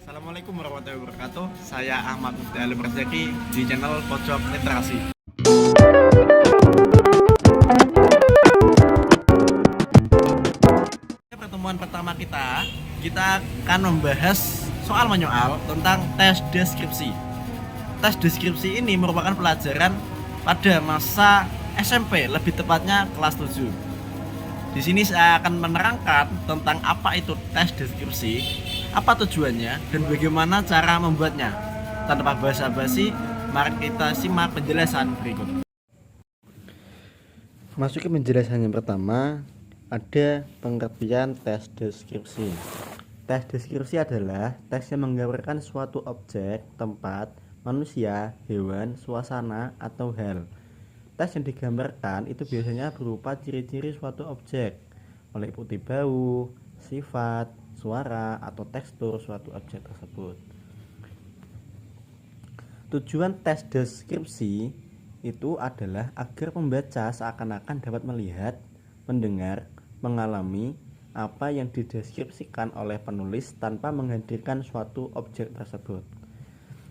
Assalamualaikum warahmatullahi wabarakatuh. Saya Ahmad Mufti Alim Rezeki di channel Pojok Literasi. Pertemuan pertama kita akan membahas soal menyoal tentang tes deskripsi. Tes deskripsi ini merupakan pelajaran pada masa SMP, lebih tepatnya kelas 7. Di sini saya akan menerangkan tentang apa itu tes deskripsi, apa tujuannya, dan bagaimana cara membuatnya. Tanpa basa-basi, mari kita simak penjelasan berikut. Masuk ke penjelasan yang pertama, ada pengertian tes deskripsi. Tes deskripsi adalah tes yang menggambarkan suatu objek, tempat, manusia, hewan, suasana, atau hal. Tes yang digambarkan itu biasanya berupa ciri-ciri suatu objek, meliputi bau, sifat, suara, atau tekstur suatu objek tersebut. Tujuan tes deskripsi itu adalah agar pembaca seakan-akan dapat melihat, mendengar, mengalami apa yang dideskripsikan oleh penulis tanpa menghadirkan suatu objek tersebut.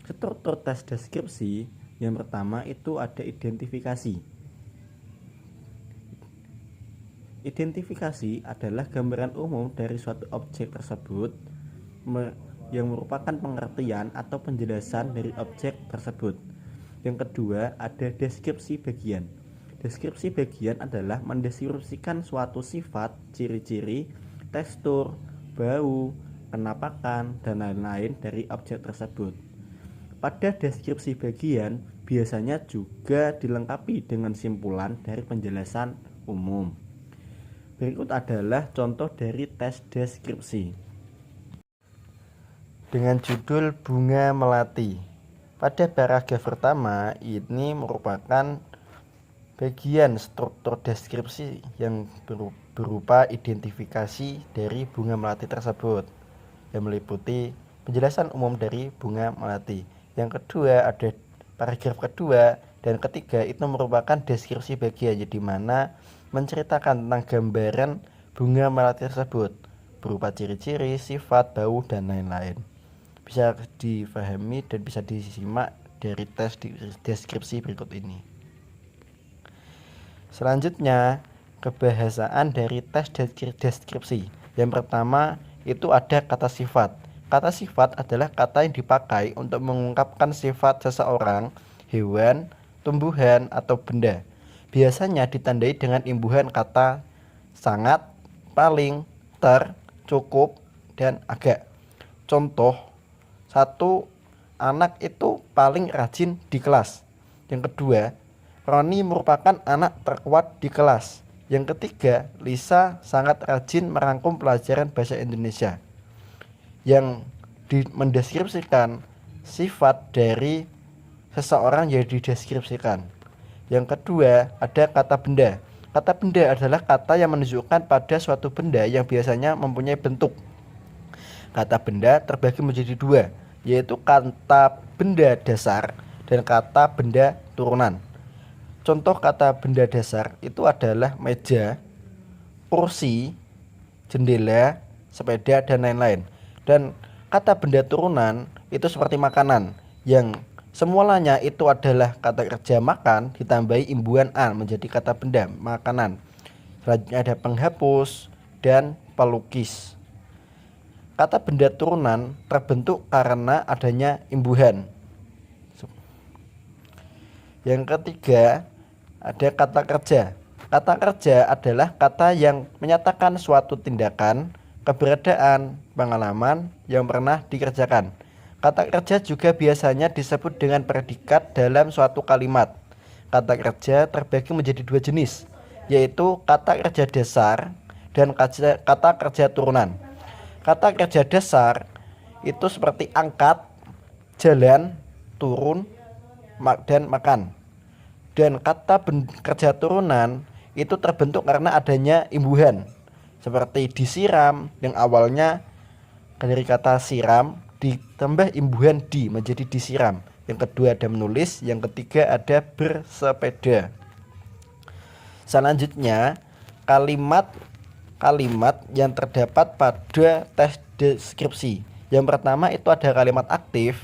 Struktur tes deskripsi yang pertama itu ada identifikasi. Identifikasi adalah gambaran umum dari suatu objek tersebut yang merupakan pengertian atau penjelasan dari objek tersebut. Yang kedua ada deskripsi bagian. Deskripsi bagian adalah mendeskripsikan suatu sifat, ciri-ciri, tekstur, bau, penampakan, dan lain-lain dari objek tersebut. Pada deskripsi bagian biasanya juga dilengkapi dengan simpulan dari penjelasan umum. Berikut adalah contoh dari tes deskripsi. Dengan judul Bunga Melati. Pada paragraf pertama ini merupakan bagian struktur deskripsi yang berupa identifikasi dari bunga melati tersebut, yang meliputi penjelasan umum dari bunga melati. Yang kedua ada paragraf kedua dan ketiga itu merupakan deskripsi bagian, di mana menceritakan tentang gambaran bunga melati tersebut berupa ciri-ciri, sifat, bau, dan lain-lain. Bisa difahami dan bisa disimak dari tes deskripsi berikut ini. Selanjutnya, kebahasaan dari tes deskripsi. Yang pertama itu ada kata sifat. Kata sifat adalah kata yang dipakai untuk mengungkapkan sifat seseorang, hewan, tumbuhan, atau benda. Biasanya ditandai dengan imbuhan kata sangat, paling, ter, cukup, dan agak. Contoh, satu, anak itu paling rajin di kelas. Yang kedua, Roni merupakan anak terkuat di kelas. Yang ketiga, Lisa sangat rajin merangkum pelajaran bahasa Indonesia. Yang mendeskripsikan sifat dari seseorang yang dideskripsikan. Yang kedua, ada kata benda. Kata benda adalah kata yang menunjukkan pada suatu benda yang biasanya mempunyai bentuk. Kata benda terbagi menjadi dua, yaitu kata benda dasar dan kata benda turunan. Contoh kata benda dasar itu adalah meja, kursi, jendela, sepeda, dan lain-lain. Dan kata benda turunan itu seperti makanan, yang semuanya itu adalah kata kerja makan ditambahi imbuhan an menjadi kata benda makanan. Selanjutnya ada penghapus dan pelukis. Kata benda turunan terbentuk karena adanya imbuhan. Yang ketiga ada kata kerja. Kata kerja adalah kata yang menyatakan suatu tindakan, keberadaan, pengalaman yang pernah dikerjakan. Kata kerja juga biasanya disebut dengan predikat dalam suatu kalimat. Kata kerja terbagi menjadi dua jenis, yaitu kata kerja dasar dan kata kerja turunan. Kata kerja dasar itu seperti angkat, jalan, turun, dan makan. Dan kata kerja turunan itu terbentuk karena adanya imbuhan, seperti disiram yang awalnya dari kata siram ditambah imbuhan di menjadi disiram. Yang kedua ada menulis, yang ketiga ada bersepeda. Selanjutnya kalimat yang terdapat pada tes deskripsi. Yang pertama itu ada kalimat aktif.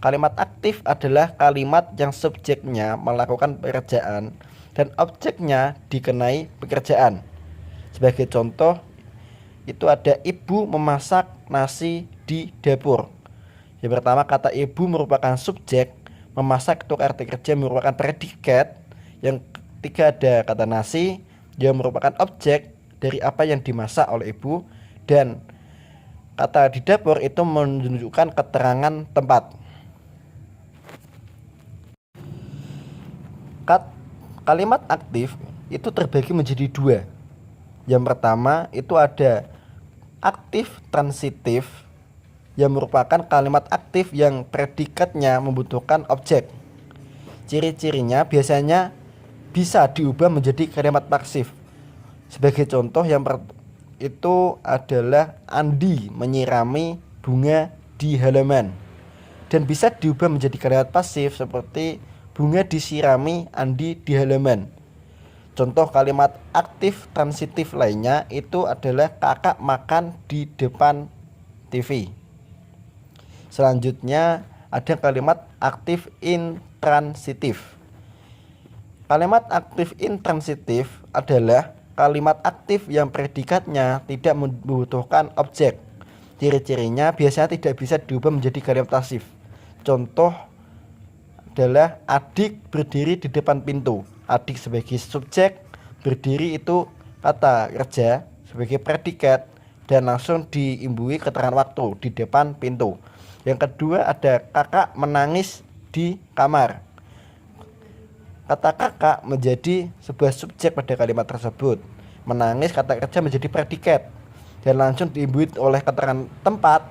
Kalimat aktif adalah kalimat yang subjeknya melakukan pekerjaan dan objeknya dikenai pekerjaan. Sebagai contoh, itu ada ibu memasak nasi di dapur. Yang pertama, kata ibu merupakan subjek, memasak itu arti kerja merupakan predikat. Yang ketiga ada kata nasi yang merupakan objek dari apa yang dimasak oleh ibu, dan kata di dapur itu menunjukkan keterangan tempat. Kalimat aktif itu terbagi menjadi dua. Yang pertama itu ada aktif transitif yang merupakan kalimat aktif yang predikatnya membutuhkan objek. Ciri-cirinya biasanya bisa diubah menjadi kalimat pasif. Sebagai contoh itu adalah Andi menyirami bunga di halaman, dan bisa diubah menjadi kalimat pasif seperti bunga disirami Andi di halaman. Contoh kalimat aktif transitif lainnya itu adalah kakak makan di depan TV. Selanjutnya ada kalimat aktif intransitif. Kalimat aktif intransitif adalah kalimat aktif yang predikatnya tidak membutuhkan objek. Ciri-cirinya biasanya tidak bisa diubah menjadi kalimat pasif. Contoh adalah adik berdiri di depan pintu. Adik sebagai subjek, berdiri itu kata kerja sebagai predikat, dan langsung diimbui keterangan waktu di depan pintu. Yang kedua ada kakak menangis di kamar. Kata kakak menjadi sebuah subjek pada kalimat tersebut. Menangis kata kerja menjadi predikat dan langsung diimbui oleh keterangan tempat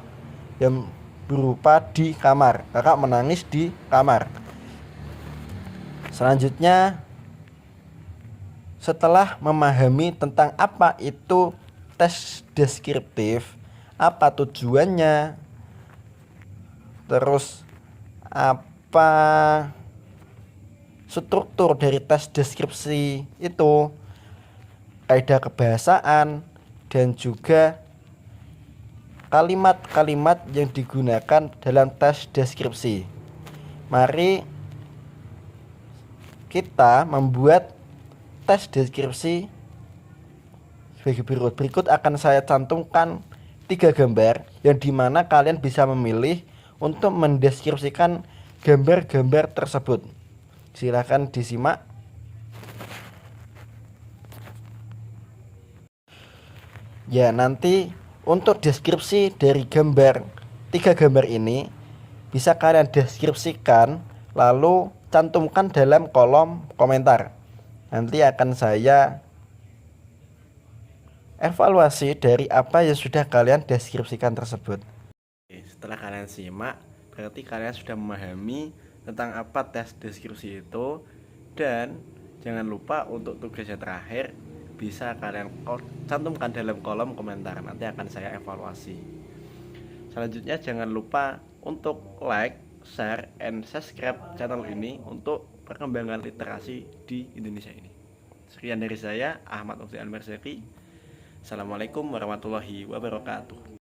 yang berupa di kamar. Kakak menangis di kamar. Selanjutnya, setelah memahami tentang apa itu tes deskriptif, apa tujuannya, terus apa struktur dari tes deskripsi itu, kaidah kebahasaan, dan juga kalimat-kalimat yang digunakan dalam tes deskripsi, mari kita membuat tes deskripsi sebagai berikut. Berikut akan saya cantumkan 3 gambar yang dimana kalian bisa memilih untuk mendeskripsikan gambar-gambar tersebut. Silakan disimak. Ya, nanti untuk deskripsi dari 3 gambar ini bisa kalian deskripsikan lalu cantumkan dalam kolom komentar. Nanti akan saya evaluasi dari apa yang sudah kalian deskripsikan tersebut. Setelah kalian simak, berarti kalian sudah memahami tentang apa tes deskripsi itu. Dan jangan lupa untuk tugasnya terakhir bisa kalian cantumkan dalam kolom komentar. Nanti akan saya evaluasi. Selanjutnya jangan lupa untuk like, share, and subscribe channel ini untuk perkembangan literasi di Indonesia ini. Sekian dari saya, Ahmad Mufti Al-Marsari. Assalamualaikum warahmatullahi wabarakatuh.